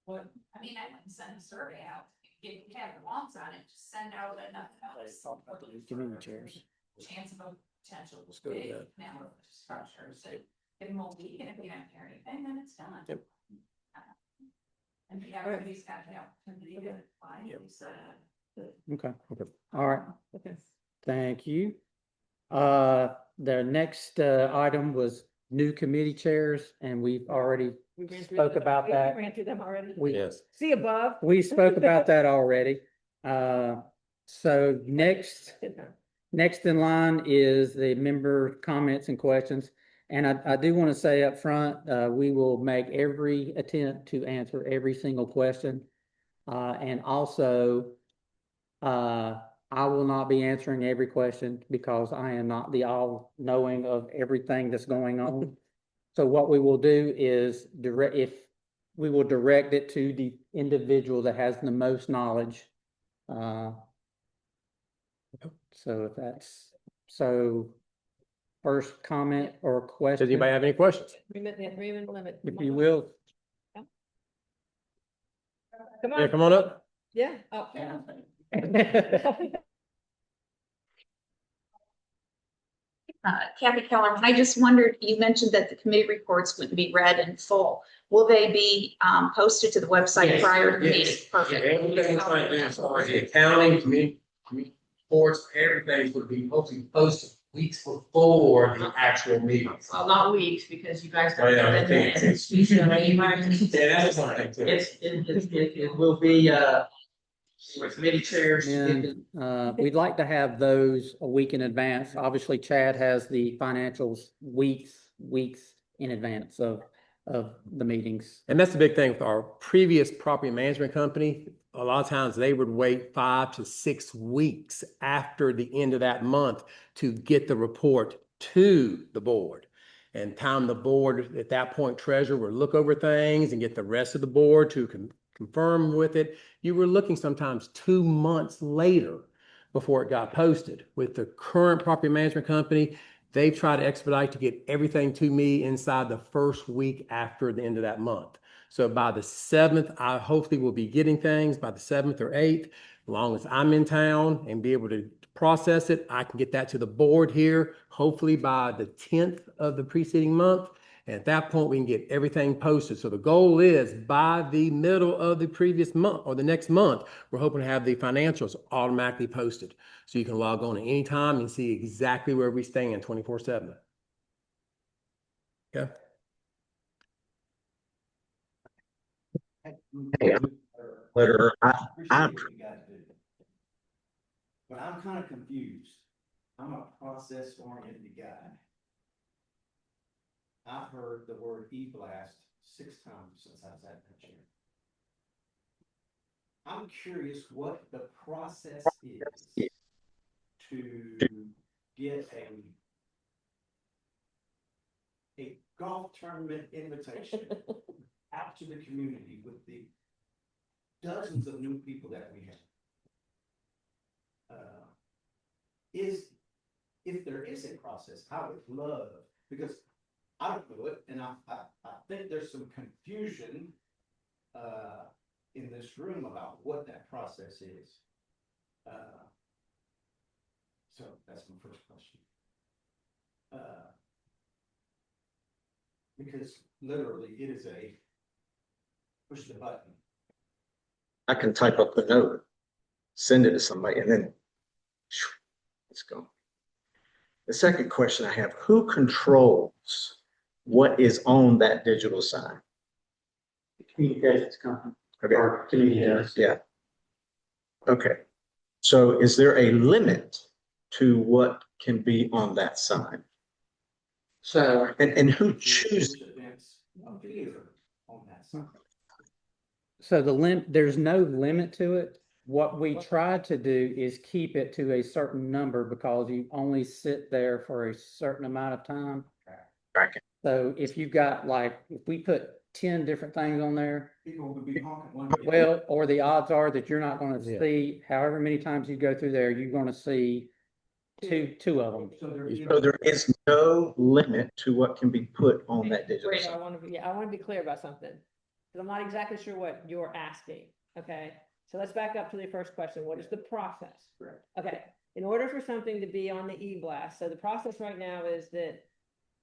What? I mean, I wouldn't send a survey out. If you have the wants on it, just send out nothing else. Community chairs. Chance of a potential Let's go to big that. network structure, so give them a week, and if you don't hear anything, then it's done. Yep. And everybody's got the opportunity to apply. Yep. So, Okay, all right, Okay. thank you. The next item was new committee chairs, and we've already We ran through spoke them. about We that. Ran through them already. We, Yes. See above. we spoke about that already. So next in line is the member comments and questions. And I do want to say up front, we will make every attempt to answer every single question. And also, I will not be answering every question because I am not the all-knowing of everything that's going on. So what we will do is we will direct it to the individual that has the most knowledge. So if that's, so first comment or Does question, anybody have any questions? 3-minute limit. if you will. Come Yeah, on. come on up. Yeah. Oh. Kathy Keller, I just wondered, you mentioned that the committee reports wouldn't be read in full. Will they be posted to the website prior to the meeting? Perfect. Everything we're trying to do as far as the accounting, community reports, everything would be hopefully posted weeks before the actual meeting. Well, not weeks, because you guys Oh, don't. yeah, I think it's- Yeah, that's one thing too. It will be, committee chairs. And we'd like to have those a week in advance. Obviously, Chad has the financials weeks in advance of the meetings. And that's the big thing with our previous property management company. A lot of times they would wait 5 to 6 weeks after the end of that month to get the report to the board. And time the board at that point treasurer would look over things and get the rest of the board to confirm with it. You were looking sometimes 2 months later before it got posted. With the current property management company, they've tried to expedite to get everything to me inside the first week after the end of that month. So by the 7th, I hopefully will be getting things by the 7th or 8th. As long as I'm in town and be able to process it, I can get that to the board here, hopefully by the 10th of the preceding month. And at that point, we can get everything posted. So the goal is by the middle of the previous month or the next month, we're hoping to have the financials automatically posted. So you can log on at any time and see exactly where we stand 24/7. Okay. Letter, But I'm kind of confused. I'm a process-oriented guy. I've heard the word e-blast 6 times since I sat in that chair. I'm curious what the process is to get a golf tournament invitation out to the community with the dozens of new people that we have. If there is a process, I would love, because I don't know it, and I think there's some confusion in this room about what that process is. So that's my first question. Because literally it is a push the button. I can type up the note, send it to somebody, and then let's go. The second question I have, who controls what is on that digital sign? The communications company. Okay. Or communications. Yeah. Okay. So is there a limit to what can be on that sign? So And who chooses? Events appear on that sign. So there's no limit to it. What we try to do is keep it to a certain number because you only sit there for a certain amount of time. Okay. So if you've got if we put 10 different things on there, People will be honking one way. well, or the odds are that you're not going to Yeah. see, however many times you go through there, you're going to see two of them. So there is no limit to what can be put on that digital Wait, I sign. want to be clear about something, because I'm not exactly sure what you're asking, okay? So let's back up to the first question. What is the process? Correct. Okay, in order for something to be on the e-blast, so the process right now is that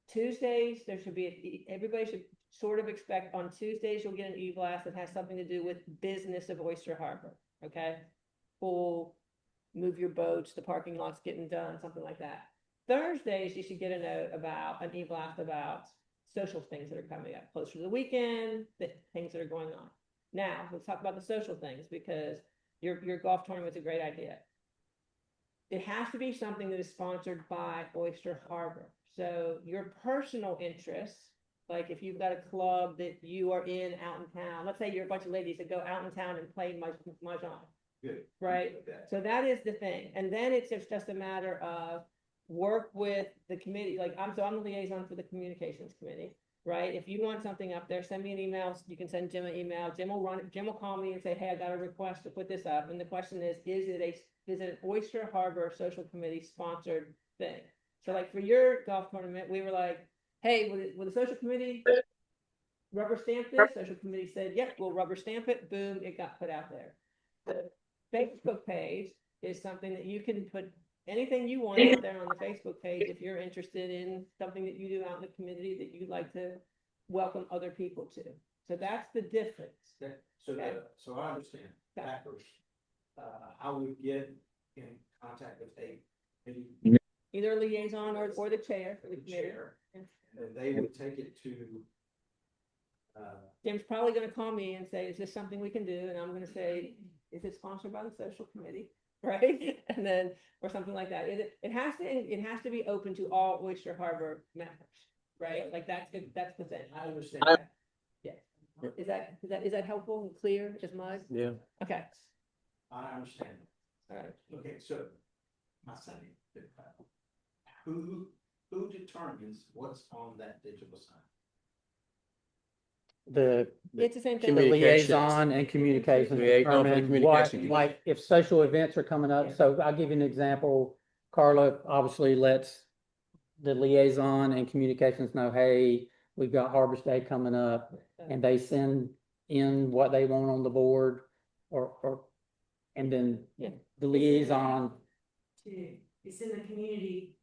Tuesdays, there should be, everybody should sort of expect on Tuesdays, you'll get an e-blast that has something to do with business of Oyster Harbour, okay? Pool, move your boats, the parking lot's getting done, something like that. Thursdays, you should get a note about, an e-blast about social things that are coming up closer to the weekend, the things that are going on. Now, let's talk about the social things because your golf tournament is a great idea. It has to be something that is sponsored by Oyster Harbour. So your personal interests, like if you've got a club that you are in out in town, let's say you're a bunch of ladies that go out in town and play mahjong. Good. Right? Okay. So that is the thing. And then it's just a matter of work with the committee. Like I'm the liaison for the communications committee, right? If you want something up there, send me an email. You can send Jim an email. Jim will call me and say, hey, I got a request to put this up. And the question is it an Oyster Harbour Social Committee sponsored thing? So like for your golf tournament, we were like, hey, will the social committee rubber stamp this? Social committee said, yep, we'll rubber stamp it. Boom, it got put out there. The Facebook page is something that you can put anything you want out there on the Facebook page if you're interested in something that you do out in the community that you'd like to welcome other people to. So that's the difference. Okay. So I understand backwards. I would get in contact with maybe Either a liaison or the chair for the committee. chair, and they would take it to. Jim's probably gonna call me and say, is this something we can do? And I'm gonna say, is it sponsored by the social committee? Right? And then, or something like that. It has to be open to all Oyster Harbour members, right? Like that's the thing. I understand. Yeah. Is that helpful and clear as mud? Yeah. Okay. I understand. All right. Okay, so my sign, who determines what's on that digital sign? It's the same thing. The Communications. liaison and communications Liaison for the determine what, communications. like, if social events are coming up, so I'll give you an example. Carla obviously lets the liaison and communications know, hey, we've got Harvest Day coming up, and they send in what they want on the board, and then Yeah. the liaison. It's in the community,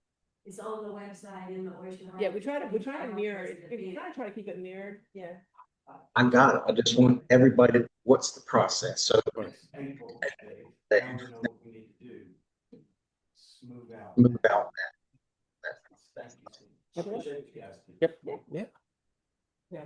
it's on the website in the Oyster Harbour. Yeah, we try to mirror it. We try to keep it mirrored. Yeah. I got it. I just want everybody, what's the process? So April, They- now we know what we need to do. Smooth out. move out. Thank you. Appreciate you guys. Yeah.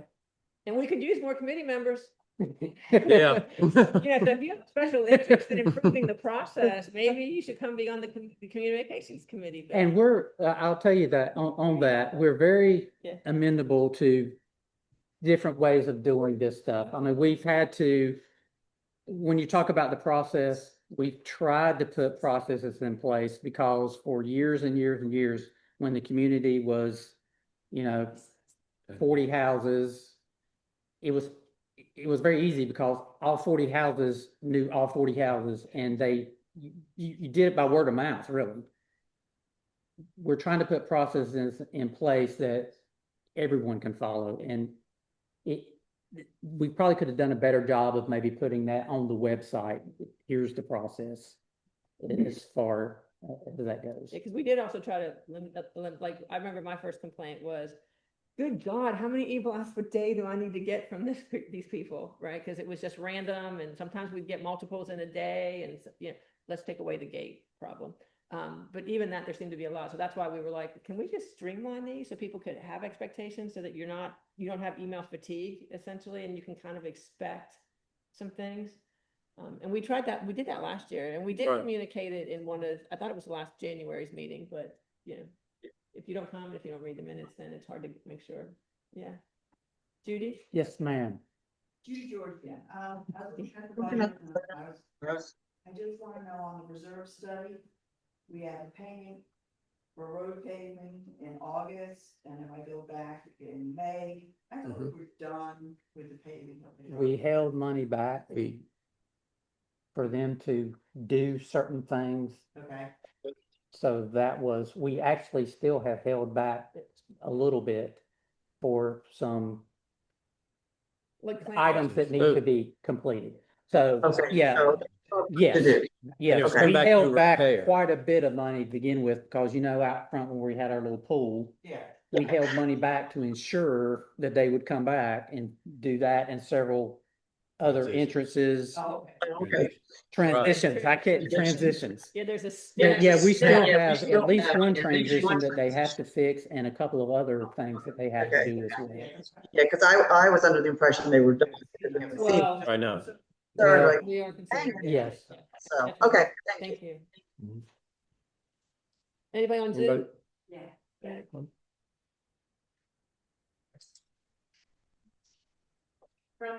And we could use more committee members. Yeah. Yeah, so if you have special interest in improving the process, maybe you should come be on the communications committee. Bill. And I'll tell you that on that, we're very Yeah. amenable to different ways of doing this stuff. I mean, we've had to, when you talk about the process, we've tried to put processes in place because for years and years and years, when the community was, 40 houses, it was very easy because all 40 houses knew all 40 houses, and you did it by word of mouth, really. We're trying to put processes in place that everyone can follow, and we probably could have done a better job of maybe putting that on the website. Here's the process as far as that goes. Yeah, because we did also try to limit, like, I remember my first complaint was, good God, how many e-blasts per day do I need to get from these people, right? Because it was just random, and sometimes we'd get multiples in a day, and let's take away the gate problem. But even that, there seemed to be a lot. So that's why we were like, can we just streamline these so people could have expectations so that you don't have email fatigue essentially, and you can kind of expect some things. And we tried that. We did that last year, and we did Right. communicate it in I thought it was last January's meeting, but if you don't come, if you don't read the minutes, then it's hard to make sure. Yeah. Judy? Yes, ma'am. Judy George, yeah. I just want to know on the reserve study, we have a payment for road paving in August, and then I go back in May. I thought we were done with the paving. We held money back for them to do certain things. Okay. So we actually still have held back a little bit for some Like items that need to be completed. So, Okay, yeah, so- yes, yes, it's come we back to held back repair. quite a bit of money to begin with, because out front when we had our little pool, Yeah. we held money back to ensure that they would come back and do that and several other entrances, Oh, Okay. transitions. I can't, transitions. Yeah, there's a. Yeah, we still Yeah, we have still at least have one at least transition one that they have to fix and a couple of other things that they have to Okay. do as well. Yeah, because I was under the impression they were done. Well, I know. Thirdly, we are considering. Yes. so, okay, thank you. Thank you. Anybody on Zoom? Anybody? yeah. From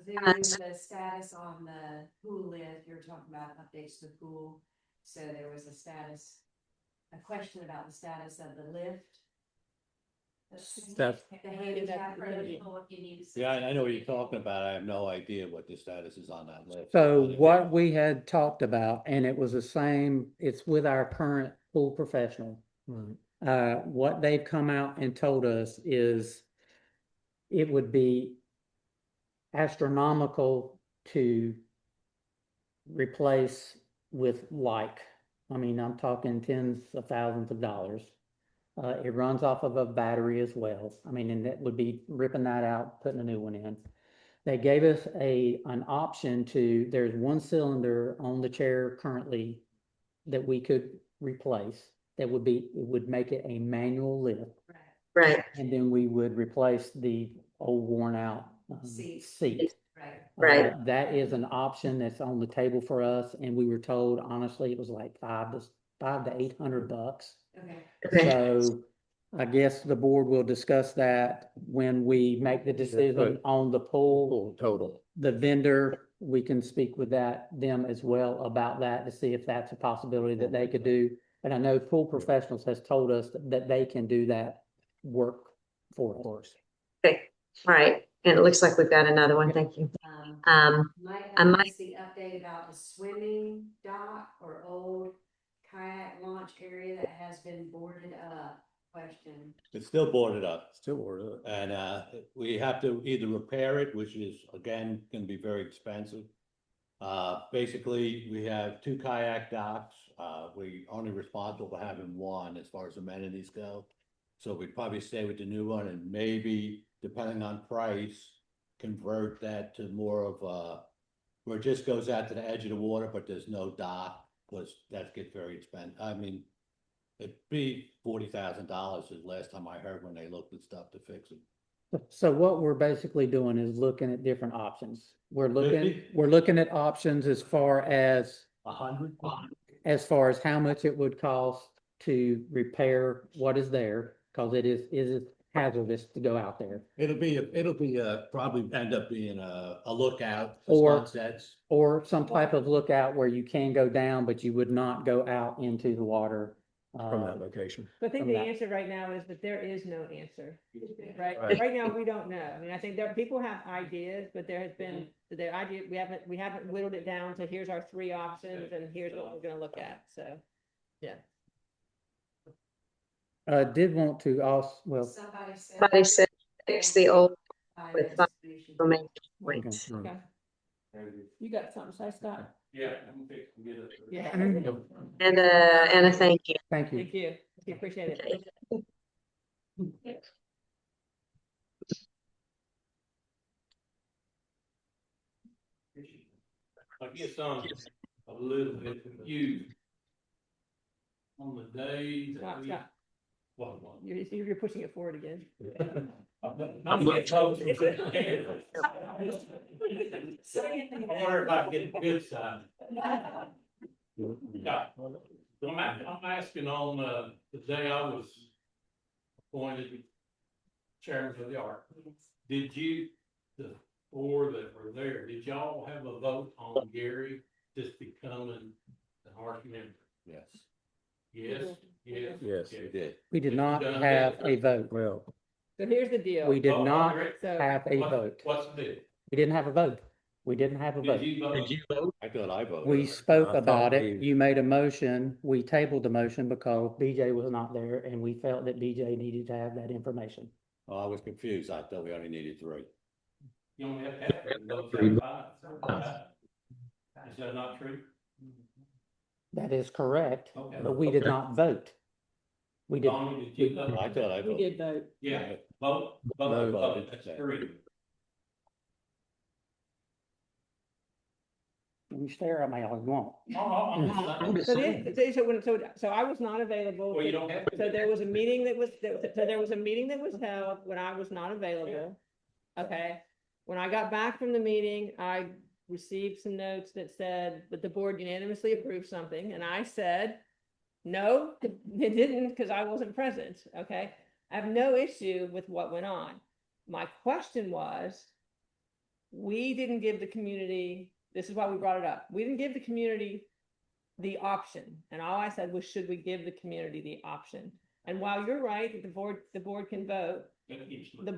Zoom, the status on the pool lift, you're talking about updates to the pool. So there was a question about the status of the lift. Staff. The handicap lift, what you need to say. Yeah, I know what you're talking about. I have no idea what the status is on that list. So what we had talked about, and it was the same, it's with our current pool professional. What they've come out and told us is it would be astronomical to replace with like, I mean, I'm talking tens of thousands of dollars. It runs off of a battery as well. I mean, and that would be ripping that out, putting a new one in. They gave us an option to, there's one cylinder on the chair currently that we could replace. That would be, it would make it a manual lift. Right, And then we would replace the old worn out seat. Right. That is an option that's on the table for us, and we were told, honestly, it was like $500 to $800. Okay. okay, So I guess the board will discuss that when we make the decision on the pool. Total. The vendor, we can speak with them as well about that to see if that's a possibility that they could do. And I know Pool Professionals has told us that they can do that work for us. Okay, all right. And it looks like we've got another one. Thank you. I I might- might see update about the swimming dock or old kayak launch area that has been boarded up. Question. It's still boarded up. Still ordered it. And we have to either repair it, which is again gonna be very expensive. Basically, we have 2 kayak docks. We only responsible for having one as far as amenities go. So we'd probably stay with the new one and maybe, depending on price, convert that to more of where it just goes out to the edge of the water, but there's no dock, because that gets very expensive. I mean, it'd be $40,000 is the last time I heard when they looked at stuff to fix it. So what we're basically doing is looking at different options. We're looking at options as far as how much it would cost to repair what is there, because it is hazardous to go out there. It'll be probably end up being a lookout Or- for sunsets. Or some type of lookout where you can go down, but you would not go out into the water. From that location. So I think From the that. answer right now is that there is no answer, right? Right. Right now, we don't know. I mean, I think people have ideas, but there has been, the idea, we haven't whittled it down to here's our 3 options and here's what we're gonna look at, so. Did want to also, well, Somebody said fix the old with five remain points. Okay. You got something to say, Scott? Yeah, I'm fixing to get it. Yeah. And a thank you. thank you. Thank you. We appreciate it. I guess I'm a little bit confused on the days. that we- Scott, What? you're pushing it forward again. I'm getting close. I'm worried about getting the good side. Yeah. I'm asking on the day I was appointed chairman of the art. Did you, the 4 that were there, did y'all have a vote on Gary just becoming the art member? Yes, Yes, yes. Yes. we did. We did not have a vote. Well, So here's the deal. We did Oh, not correct. have a vote. What's the deal? We didn't have a vote. We didn't have a Did vote. you vote? Did you vote? I thought I voted. We spoke I thought about it. we- You made a motion. We tabled the motion because BJ was not there and we felt that BJ needed to have that information. Oh, I was confused. I thought we only needed 3. You only have to have 3 votes out of 5. Is that not true? That is correct, Okay. but we did not vote. We did. Donnie, did you vote? I thought I We voted. did vote. Yeah, vote, No vote, vote. that's 3. You stare at me all you want. I'm just So, saying. so I was not available. Well, you don't have to. So there was a meeting that was, so there was a meeting that was held when I was not available. Okay, when I got back from the meeting, I received some notes that said that the board unanimously approved something, and I said, no, it didn't, because I wasn't present, okay? I have no issue with what went on. My question was, we didn't give the community, this is why we brought it up, we didn't give the community the option, and all I said was, should we give the community the option? And while you're right, that the board can vote, the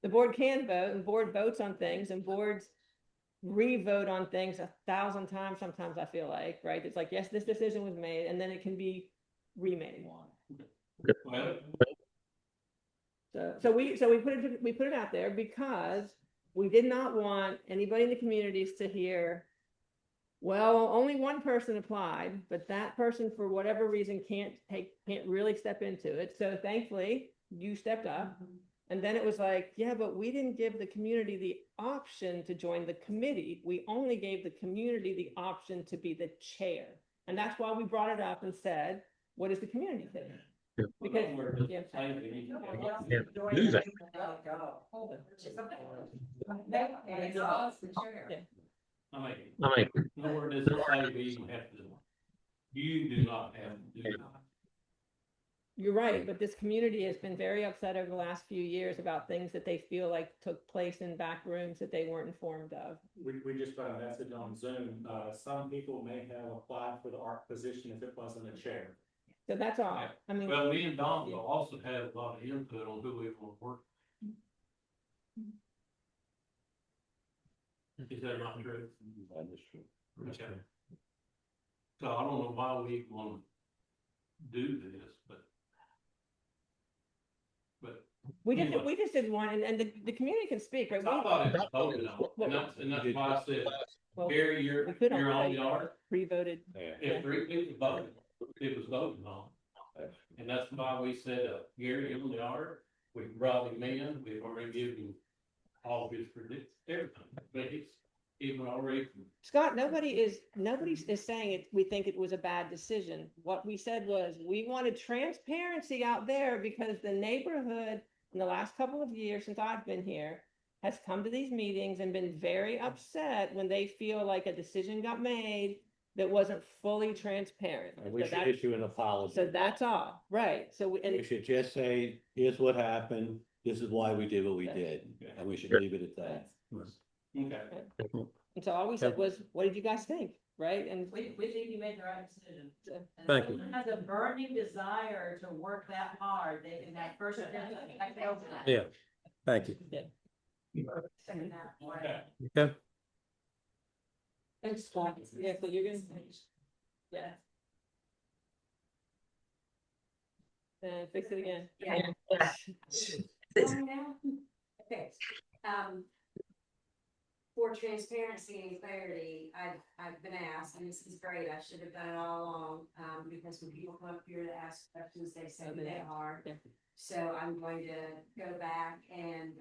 board can vote, and board votes on things, and boards re-vote on things 1,000 times, sometimes I feel like, right? It's like, yes, this decision was made, and then it can be remade. So we put it out there because we did not want anybody in the communities to hear, well, only one person applied, but that person, for whatever reason, can't really step into it. So thankfully, you stepped up. And then it was like, yeah, but we didn't give the community the option to join the committee. We only gave the community the option to be the chair. And that's why we brought it up and said, what does the community think? Because, yeah. Do that. I mean, nowhere does it say we even have to, you do not have to do that. You're right, but this community has been very upset over the last few years about things that they feel like took place in back rooms that they weren't informed of. We just got a message on Zoom. Some people may have applied for the ARC position if it wasn't a chair. So that's all. I mean, Well, me and Don will also have a lot of input on who we want to work. Is that not true? That is true. Okay. So I don't know why we want to do this, but we just didn't want, and the community can speak, right? I thought it was voted on, and that's why I said, Gary, you're on the art. Pre-voted. If 3 people voted, it was voted on. And that's why we said, Gary, you're on the art. We brought him in, we've already given him all of his predictions, everything, but it's even already. Scott, nobody is saying it, we think it was a bad decision. What we said was, we wanted transparency out there because the neighborhood in the last couple of years since I've been here has come to these meetings and been very upset when they feel like a decision got made that wasn't fully transparent. And we So should that- issue an apology. So that's all, right? So, We should just say, here's what happened, this is why we did what we did, and we should leave it at that. Okay. and so all we said was, what did you guys think, right? And We think you made the right decision. And Thank you. someone has a burning desire to work that hard, they can have first. Yeah, thank you. Second that. Okay. Okay. Thanks, Scott. Yeah, so you're gonna. Yeah. Fix it again. Yeah. Okay, for transparency and clarity, I've been asked, and this is great, I should have done it all along, because when people come up here to ask questions, they say who they are. So I'm going to go back and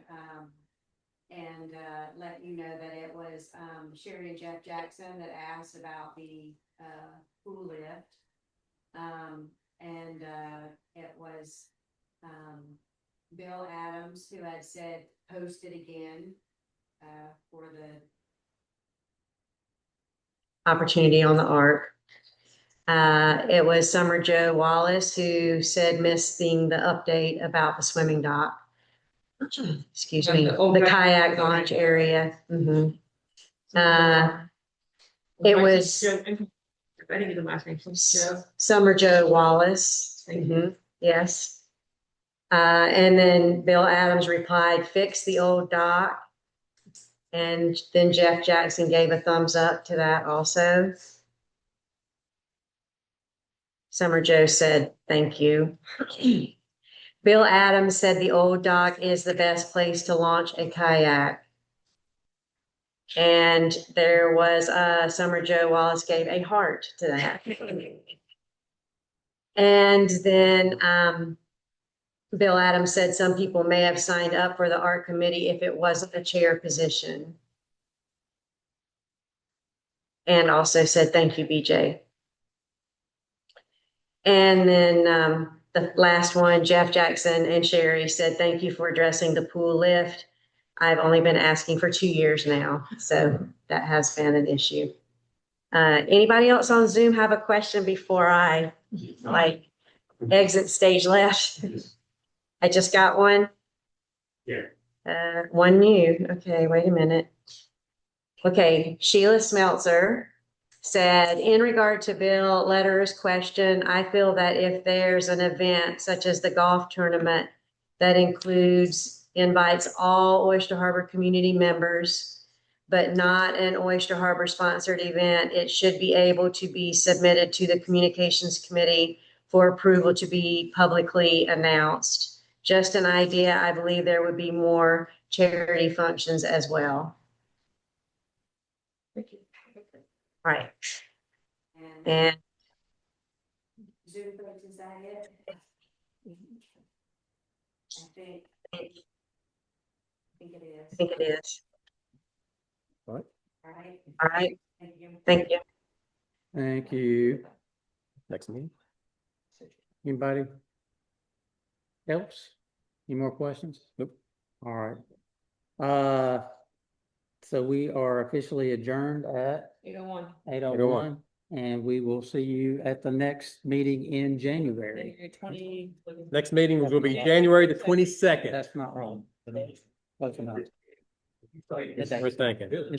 let you know that it was, Sherry and Jeff Jackson that asked about the, pool lift. It was, Bill Adams who had said, post it again, for the. Opportunity on the ARC. It was Summer Joe Wallace who said missing the update about the swimming dock. Excuse me, the kayak launch area. Mhm. It was I didn't get the last name. Summer Joe Wallace. Mhm. Yes. And then Bill Adams replied, fix the old dock. And then Jeff Jackson gave a thumbs up to that also. Summer Joe said, thank you. Bill Adams said the old dock is the best place to launch a kayak. And there was Summer Joe Wallace gave a heart to that. And then Bill Adams said some people may have signed up for the art committee if it wasn't a chair position. and also said, thank you, BJ. And then the last one, Jeff Jackson and Sherry said, thank you for addressing the pool lift. I've only been asking for 2 years now, so that has been an issue. Anybody else on Zoom have a question before I exit stage left? I just got one. Yeah. One new. Okay, wait a minute. Okay, Sheila Smeltzer said, in regard to Bill Letter's question, I feel that if there's an event such as the golf tournament that invites all Oyster Harbor community members, but not an Oyster Harbor sponsored event, it should be able to be submitted to the communications committee for approval to be publicly announced. Just an idea. I believe there would be more charity functions as well. Right. And Zoom votes, is that it? I think it is. I think it is. All right. All right. All right. Thank you. Thank you. Thank you. Next meeting. Anybody else? Any more questions? Nope. All right. So we are officially adjourned at 8:01. 8:01, and we will see you at the next meeting in January. January 20. Next meeting will be January the 22nd. That's not wrong. Close enough. We're thinking.